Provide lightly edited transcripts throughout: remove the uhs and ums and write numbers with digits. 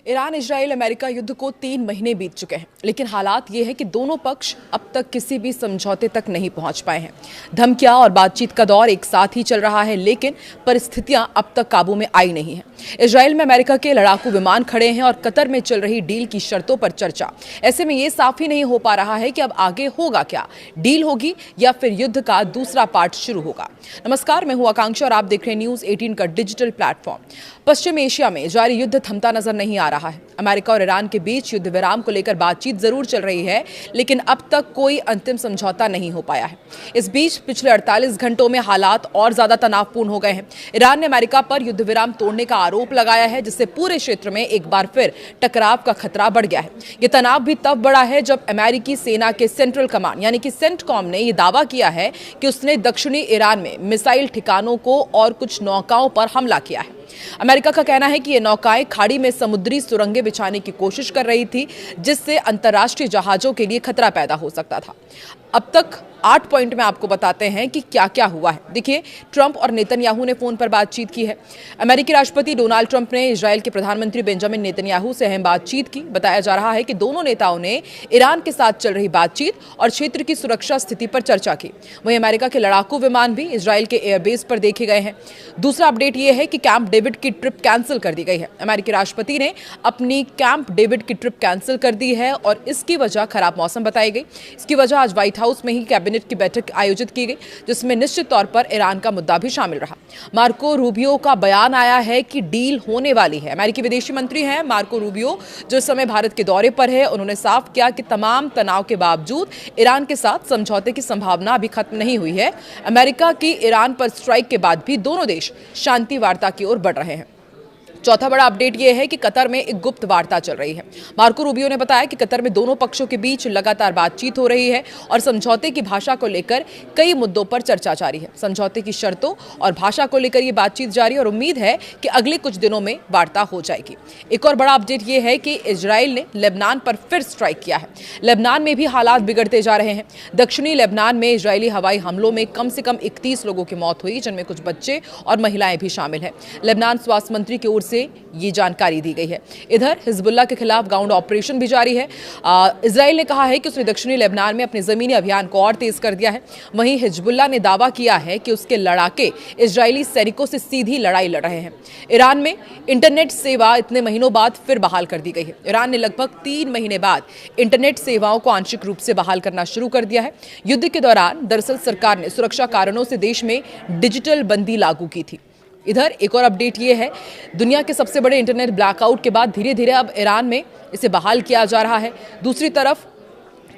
Iran Israel America युद्ध को 3 महीने बीत चुके हैं, लेकिन हालात ये है कि दोनों पक्ष अब तक किसी भी समझौते तक नहीं पहुंच पाए हैं। धमकियां और बातचीत का दौर एक साथ ही चल रहा है, लेकिन परिस्थितियां अब तक काबू में आई नहीं है। इजराइल में अमेरिका के लड़ाकू विमान खड़े हैं और कतर में चल रही डील की शर्तों पर चर्चा। ऐसे में ये साफ ही नहीं हो पा रहा है कि अब आगे होगा क्या, डील होगी या फिर युद्ध का दूसरा पार्ट शुरू होगा। नमस्कार, मैं हूं आकांक्षा और आप देख रहे हैं न्यूज 18 का डिजिटल प्लेटफॉर्म। पश्चिम एशिया में जारी युद्ध थमता नजर नहीं आ रहा है। अमेरिका और ईरान के बीच युद्ध विराम को लेकर बातचीत जरूर चल रही है, लेकिन अब तक कोई अंतिम समझौता नहीं हो पाया है। इस बीच पिछले 48 घंटों में हालात और ज्यादा तनावपूर्ण हो गए हैं। ईरान ने अमेरिका पर युद्ध विराम तोड़ने का आरोप लगाया है, जिससे पूरे क्षेत्र में एक बार फिर टकराव का खतरा बढ़ गया है। यह तनाव भी तब बढ़ा है जब अमेरिकी सेना के सेंट्रल कमांड यानी कि सेंटकॉम ने यह दावा किया है कि उसने दक्षिणी ईरान में मिसाइल ठिकानों को और कुछ नौकाओं पर हमला किया है। अमेरिका का कहना है कि ये नौकाएं खाड़ी में समुद्री सुरंगें बिछाने की कोशिश कर रही थी, जिससे अंतर्राष्ट्रीय जहाजों के लिए खतरा पैदा हो सकता था। अब तक 8 पॉइंट में आपको बताते हैं कि क्या क्या हुआ है। देखिए, ट्रंप और नेतन्याहू ने फोन पर बातचीत की है। अमेरिकी राष्ट्रपति डोनाल्ड ट्रंप ने इजराइल के प्रधानमंत्री बेंजामिन नेतन्याहू से अहम बातचीत की। बताया जा रहा है कि दोनों नेताओं ने ईरान के साथ चल रही बातचीत और क्षेत्र की सुरक्षा स्थिति पर चर्चा की। वहीं अमेरिका के लड़ाकू विमान भी इजराइल के एयरबेस पर देखे गए हैं। दूसरा अपडेट यह है कि कैंप डेविड की ट्रिप कैंसिल कर दी गई है। अमेरिकी राष्ट्रपति ने अपनी कैंप डेविड की ट्रिप कैंसिल कर दी है और इसकी वजह खराब मौसम बताई गई। इसकी वजह आज व्हाइट हाउस में ही कैबिनेट की बैठक आयोजित की गई, जिसमें निश्चित तौर पर ईरान का मुद्दा भी शामिल रहा। मार्को रूबियो का बयान आया है कि डील होने वाली है। अमेरिकी विदेशी मंत्री हैं मार्को रूबियो, जो इस समय भारत के दौरे पर है। उन्होंने साफ किया कि तमाम तनाव के बावजूद ईरान के साथ समझौते की संभावना अभी खत्म नहीं हुई है। अमेरिका की ईरान पर स्ट्राइक के बाद भी दोनों देश शांति वार्ता की ओर बढ़ रहे हैं। चौथा बड़ा अपडेट यह है कि कतर में एक गुप्त वार्ता चल रही है। मार्को रूबियो ने बताया कि कतर में दोनों पक्षों के बीच लगातार बातचीत हो रही है और समझौते की भाषा को लेकर कई मुद्दों पर चर्चा जारी है। समझौते की शर्तों और भाषा को लेकर यह बातचीत जारी और उम्मीद है कि अगले कुछ दिनों में वार्ता हो जाएगी। एक और बड़ा अपडेट यह है कि इजराइल ने लेबनान पर फिर स्ट्राइक किया है। लेबनान में भी हालात बिगड़ते जा रहे हैं। दक्षिणी लेबनान में इजरायली हवाई हमलों में कम से कम 31 लोगों की मौत हुई, जिनमें कुछ बच्चे और महिलाएं भी शामिल हैं। लेबनान स्वास्थ्य मंत्री की ओर से ये जानकारी दी गई है। इधर हिजबुल्लाह के खिलाफ ग्राउंड ऑपरेशन भी जारी है। इजराइल ने कहा है कि उसने दक्षिणी लेबनान में अपने जमीनी अभियान को और तेज कर दिया है। वहीं हिजबुल्लाह ने दावा किया है कि उसके लड़ाके इजरायली सैनिकों से सीधी लड़ाई लड़ रहे हैं। ईरान में इंटरनेट सेवा इतने महीनों बाद फिर बहाल कर दी गई है। ईरान ने लगभग 3 महीने बाद इंटरनेट सेवाओं को आंशिक रूप से बहाल करना शुरू कर दिया है। युद्ध के दौरान दरअसल सरकार ने सुरक्षा कारणों से देश में डिजिटल बंदी लागू की थी। इधर एक और अपडेट ये है, दुनिया के सबसे बड़े इंटरनेट ब्लैकआउट के बाद धीरे धीरे अब ईरान में इसे बहाल किया जा रहा है। दूसरी तरफ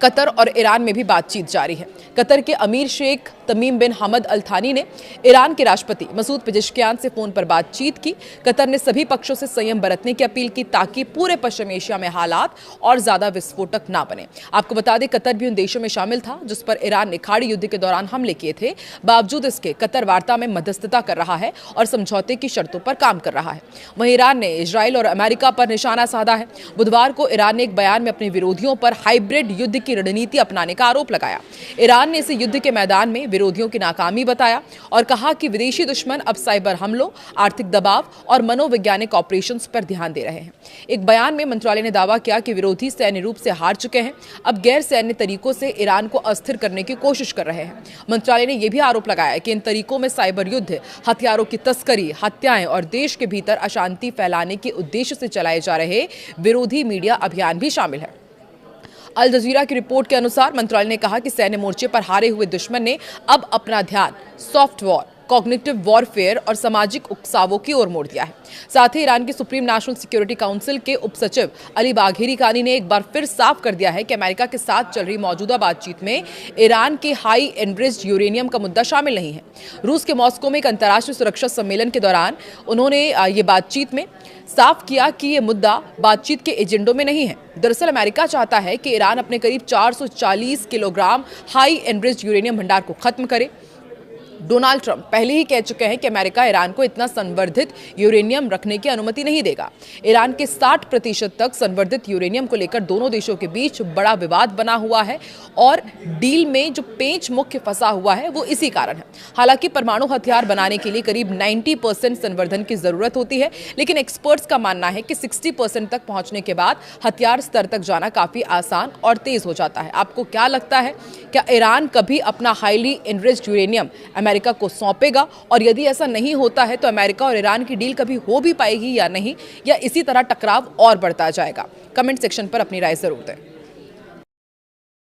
कतर और ईरान में भी बातचीत जारी है। कतर के अमीर शेख तमीम बिन हमद अल थानी ने ईरान के राष्ट्रपति मसूद पेजेश्कियान से फोन पर बातचीत की। कतर ने सभी पक्षों से संयम बरतने की अपील की, ताकि पूरे पश्चिम एशिया में हालात और ज्यादा विस्फोटक ना बने। आपको बता दें, कतर भी उन देशों में शामिल था जिस पर ईरान ने खाड़ी युद्ध के दौरान हमले किए थे। बावजूद इसके कतर वार्ता में मध्यस्थता कर रहा है और समझौते की शर्तों पर काम कर रहा है। वहीं ईरान ने इजराइल और अमेरिका पर निशाना साधा है। बुधवार को ईरान ने एक बयान में अपने विरोधियों पर हाइब्रिड युद्ध की रणनीति अपनाने का आरोप लगाया। ईरान ने इसे युद्ध के मैदान में विरोधियों की नाकामी बताया और कहा कि विदेशी दुश्मन अब साइबर हमलों, आर्थिक दबाव और मनोवैज्ञानिक ऑपरेशंस पर ध्यान दे रहे हैं। एक बयान में मंत्रालय ने दावा किया कि विरोधी सैन्य रूप से हार चुके हैं, अब गैर सैन्य तरीकों से ईरान को अस्थिर करने की कोशिश कर रहे हैं। मंत्रालय ने यह भी आरोप लगाया कि इन तरीकों में साइबर युद्ध, हथियारों की तस्करी, हत्याएं और देश के भीतर अशांति फैलाने के उद्देश्य से चलाए जा रहे विरोधी मीडिया अभियान भी शामिल है। अल जजीरा की रिपोर्ट के अनुसार मंत्रालय ने कहा कि सैन्य मोर्चे पर हारे हुए दुश्मन ने अब अपना ध्यान सॉफ्ट वॉर, कॉग्निटिव वॉरफेयर और सामाजिक उकसावों की ओर मोड़ दिया है। साथ ही ईरान की सुप्रीम नेशनल सिक्योरिटी काउंसिल के उपसचिव अली बाघेरी कानी ने एक बार फिर साफ कर दिया है कि अमेरिका के साथ चल रही मौजूदा बातचीत में ईरान के हाई एनरिच्ड यूरेनियम का मुद्दा शामिल नहीं है। रूस के मॉस्को में एक अंतर्राष्ट्रीय सुरक्षा सम्मेलन के दौरान उन्होंने ये बातचीत में साफ किया कि ये मुद्दा बातचीत के एजेंडों में नहीं है। दरअसल अमेरिका चाहता है कि ईरान अपने करीब 440 किलोग्राम हाई एनरिच्ड यूरेनियम भंडार को खत्म करे। डोनाल्ड ट्रंप पहले ही कह चुके हैं कि अमेरिका ईरान को इतना संवर्धित यूरेनियम रखने की अनुमति नहीं देगा। ईरान के 60% तक संवर्धित यूरेनियम को लेकर दोनों देशों के बीच बड़ा विवाद बना हुआ है और डील में जो पेंच मुख्य फंसा हुआ है वो इसी कारण है। हालांकि परमाणु हथियार बनाने के लिए करीब 90% संवर्धन की जरूरत होती है, लेकिन एक्सपर्ट्स का मानना है कि 60% तक पहुंचने के बाद हथियार स्तर तक जाना काफी आसान और तेज हो जाता है। आपको क्या लगता है, क्या ईरान कभी अपना हाईली एनरिच्ड यूरेनियम अमेरिका को सौंपेगा? और यदि ऐसा नहीं होता है तो अमेरिका और ईरान की डील कभी हो भी पाएगी या नहीं, या इसी तरह टकराव और बढ़ता जाएगा? कमेंट सेक्शन पर अपनी राय जरूर दें।